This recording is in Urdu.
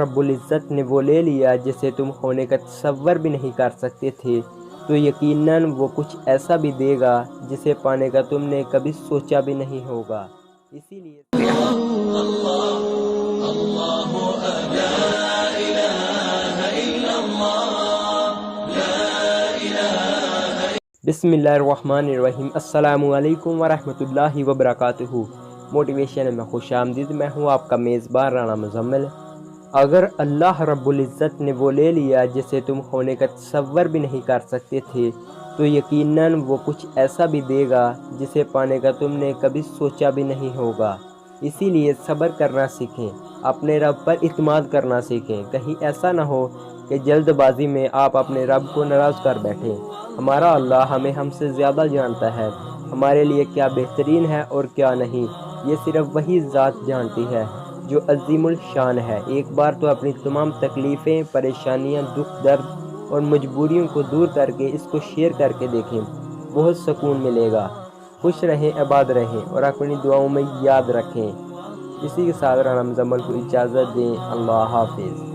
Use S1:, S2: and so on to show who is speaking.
S1: رب العزت نے وہ لے لیا جسے تم ہونے کا تصور بھی نہیں کر سکتے تھے، تو یقیناً وہ کچھ ایسا بھی دے گا جسے پانے کا تم نے کبھی سوچا بھی نہیں ہوگا۔ اسی لیے بسم اللہ الرحمن الرحیم۔ السلام علیکم ورحمۃ اللہ وبرکاتہ۔ موٹیویشن میں خوش آمدید۔ میں ہوں آپ کا میزبان رانا مزمل۔ اگر اللہ رب العزت نے وہ لے لیا جسے تم ہونے کا تصور بھی نہیں کر سکتے تھے، تو یقیناً وہ کچھ ایسا بھی دے گا جسے پانے کا تم نے کبھی سوچا بھی نہیں ہوگا۔ اسی لیے صبر کرنا سیکھیں، اپنے رب پر اعتماد کرنا سیکھیں۔ کہیں ایسا نہ ہو کہ جلد بازی میں آپ اپنے رب کو ناراض کر بیٹھیں۔ ہمارا اللہ ہمیں ہم سے زیادہ جانتا ہے، ہمارے لیے کیا بہترین ہے اور کیا نہیں، یہ صرف وہی ذات جانتی ہے جو عظیم الشان ہے۔ ایک بار تو اپنی تمام تکلیفیں، پریشانیاں، دکھ، درد اور مجبوریوں کو دور کر کے اس کو شیئر کر کے دیکھیں، بہت سکون ملے گا۔ خوش رہیں، آباد رہیں اور اپنی دعاؤں میں یاد رکھیں۔ اسی کے ساتھ رانا مزمل کو اجازت دیں۔ اللہ حافظ۔